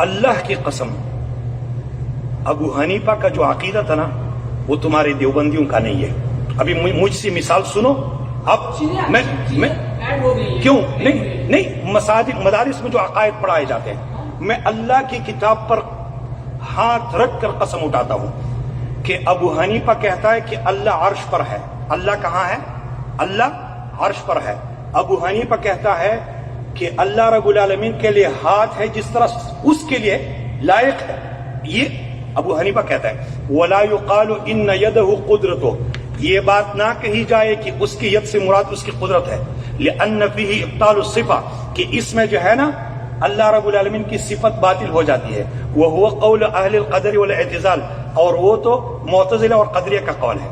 اللہ کی قسم ابو حنیفہ کا جو عقیدہ تھا نا وہ تمہارے دیوبندیوں کا نہیں ہے. ابھی مجھ سے مثال سنو. اب میں کیوں نہیں مساجد مدارس میں جو عقائد پڑھائے جاتے ہیں میں اللہ کی کتاب پر ہاتھ رکھ کر قسم اٹھاتا ہوں کہ ابو حنیفہ کہتا ہے کہ اللہ عرش پر ہے. اللہ کہاں ہے؟ اللہ عرش پر ہے. ابو حنیفہ کہتا ہے کہ اللہ رب العالمین کے لیے ہاتھ ہے جس طرح اس کے لیے لائق ہے. یہ ابو حنیفہ کہتا ہے. ولا يقال ان يده قدرته، یہ بات نہ کہی جائے کہ اس کی ید سے مراد اس کی قدرت ہے. لأن فيه ابطال الصفة، کہ اس میں جو ہے نا اللہ رب العالمین کی صفت باطل ہو جاتی ہے. وهو قول اہل القدر والاعتزال، اور وہ تو معتزلہ اور قدریہ کا قول ہے.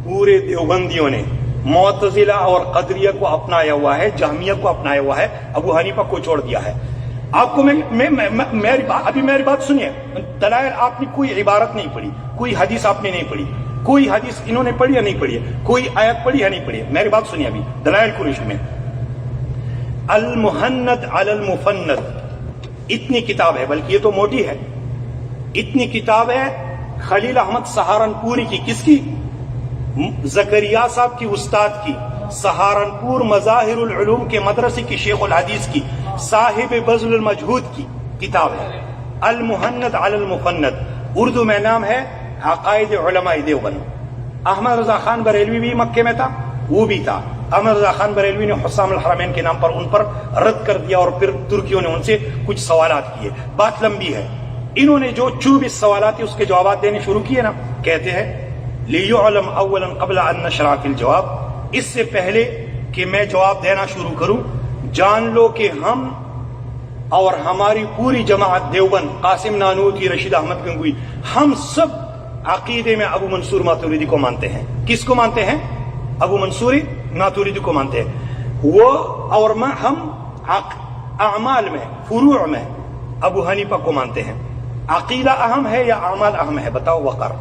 پورے دیوبندیوں نے معتزلہ اور قدریہ کو اپنایا ہوا ہے، جہمیہ کو اپنایا ہوا ہے، ابو حنیفہ کو چھوڑ دیا ہے. آپ کو میری بات سنیے. دلائل آپ نے کوئی عبارت نہیں پڑھی، کوئی حدیث آپ نے نہیں پڑھی، کوئی حدیث انہوں نے پڑھی یا نہیں پڑھی، کوئی آیت پڑھی یا نہیں پڑھی. میری بات سنیے. ابھی دلائل قریش میں المحند علی المفند اتنی کتاب ہے، بلکہ یہ تو موٹی ہے. اتنی کتاب ہے خلیل احمد سہارنپوری کی. کس کی؟ زکریا صاحب کی استاد کی، سہارنپور مظاہر العلوم کے مدرسے کی شیخ الحدیث کی، صاحب بذل المجہود کی کتاب ہے المحند علی المفند. اردو میں نام ہے عقائد علماء دیوبند. احمد رضا خان بریلوی بھی مکے میں تھا، وہ بھی تھا. احمد رضا خان بریلوی نے حسام الحرمین کے نام پر ان پر رد کر دیا اور پھر ترکیوں نے ان سے کچھ سوالات کیے. بات لمبی ہے. انہوں نے جو 24 سوالات تھے اس کے جوابات دینے شروع کیے نا. کہتے ہیں لِيُعْلَمْ أَوَّلًا قَبْلَ أَن نَشْرَعَ فِي الْجَوَابِ، اس سے پہلے کہ میں جواب دینا شروع کروں جان لو کہ ہم اور ہماری پوری جماعت دیوبند، قاسم نانوتوی، رشید احمد گنگوئی، ہم سب عقیدے میں ابو منصور ماتوریدی کو مانتے ہیں. کس کو مانتے ہیں؟ ابو منصور ماتوریدی کو مانتے ہیں. وہ اور ہم اعمال میں، فروع میں ابو حنیفہ کو مانتے ہیں. عقیدہ اہم ہے یا اعمال اہم ہے؟ بتاؤ وقار.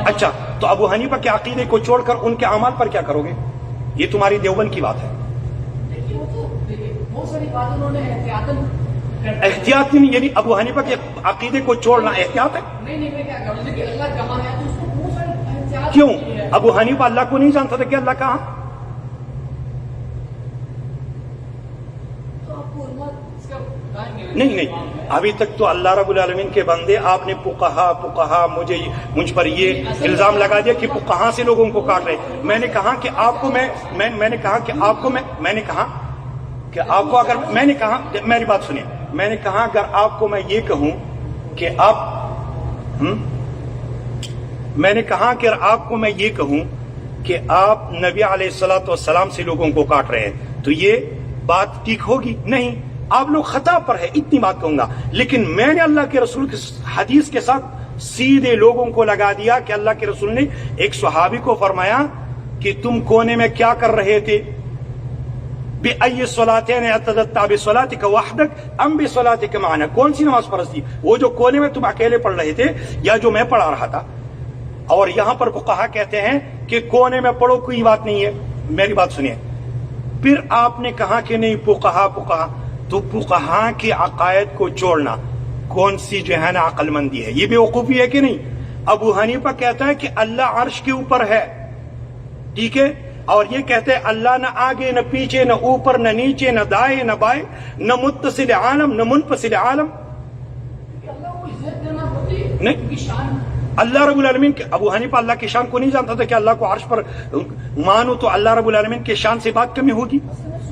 اچھا، تو ابو حنیفہ کے عقیدے کو چھوڑ کر ان کے اعمال پر کیا کرو گے؟ یہ تمہاری دیوبند کی بات ہے. احتیاط نہیں، یعنی ابو حنیفہ کے عقیدے کو چھوڑنا احتیاط ہے؟ کیوں؟ ابو حنیفہ اللہ کو نہیں جانتا تھا کہ اللہ کہاں؟ نہیں، ابھی تک تو اللہ رب العالمین کے بندے، آپ نے فقہا مجھ پر یہ الزام لگا دیا کہ فقہا سے لوگوں کو کاٹ رہے. میں نے کہا کہ آپ کو میری بات سنیے. میں نے کہا اگر آپ کو میں یہ کہوں کہ آپ نبی علیہ الصلوۃ والسلام سے لوگوں کو کاٹ رہے ہیں تو یہ بات ٹھیک ہوگی؟ نہیں، آپ لوگ خطا پر ہے، اتنی بات کہوں گا. لیکن میں نے اللہ کے رسول کی حدیث کے ساتھ سیدھے لوگوں کو لگا دیا کہ اللہ کے رسول نے ایک صحابی کو فرمایا کہ تم کونے میں کیا کر رہے تھے؟ بِأَيِّ صَلَاتَيْنِ اعْتَدَدْتَ بِصَلَاتِكَ وَحْدَكَ أَمْ بِصَلَاتِكَ مَعَنَا، کون سی نماز فرض تھی؟ وہ جو کونے میں تم اکیلے پڑھ رہے تھے یا جو میں پڑھا رہا تھا؟ اور یہاں پر فقہا کہتے ہیں کہ کونے میں پڑھو، کوئی بات نہیں ہے. میری بات سنیے. پھر آپ نے کہا کہ نہیں فقہا، تو فقہا کے عقائد کو چھوڑنا کون سی جو ہے نا عقل مندی ہے؟ یہ بے وقوفی ہے کہ نہیں؟ ابو حنیفہ کہتا ہے کہ اللہ عرش کے اوپر ہے، ٹھیک ہے، اور یہ کہتے ہیں اللہ نہ آگے نہ پیچھے نہ اوپر نہ نیچے نہ دائیں نہ بائیں نہ متصل عالم نہ منفصل عالم. نہیں، اللہ رب العالمین کے ابو حنیفہ اللہ کی شان کو نہیں جانتا تھا کہ اللہ کو عرش پر مانو تو اللہ رب العالمین کے شان سے بات کمی ہوگی؟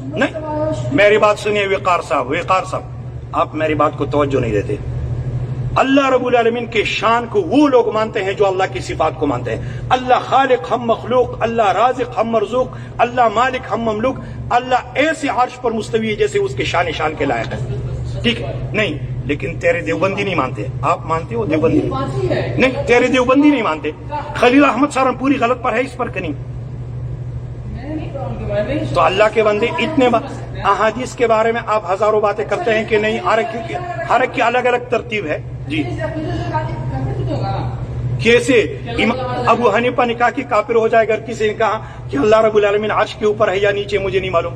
نہیں. میری بات سنیے وقار صاحب، آپ میری بات کو توجہ نہیں دیتے. اللہ رب العالمین کے شان کو وہ لوگ مانتے ہیں جو اللہ کی صفات کو مانتے ہیں. اللہ خالق ہم مخلوق، اللہ رازق ہم مرزوق، اللہ مالک ہم مملوک. اللہ ایسے عرش پر مستوی ہے جیسے اس کے شان کے لائق ہے، ٹھیک ہے؟ نہیں، لیکن تیرے دیوبندی نہیں مانتے. آپ مانتے ہو دیوبندی؟ نہیں، تیرے دیوبندی نہیں مانتے. خلیل احمد سہارنپوری غلط پر ہے اس پر کہ نہیں؟ تو اللہ کے بندے اتنے احادیث کے بارے میں آپ ہزاروں باتیں کرتے ہیں کہ نہیں، ہر ایک کی الگ الگ ترتیب ہے. جی کیسے؟ ابو حنیفہ نے کہا کہ کافر ہو جائے. اگر کسی نے کہا کہ اللہ رب العالمین عرش کے اوپر ہے یا نیچے، مجھے نہیں معلوم.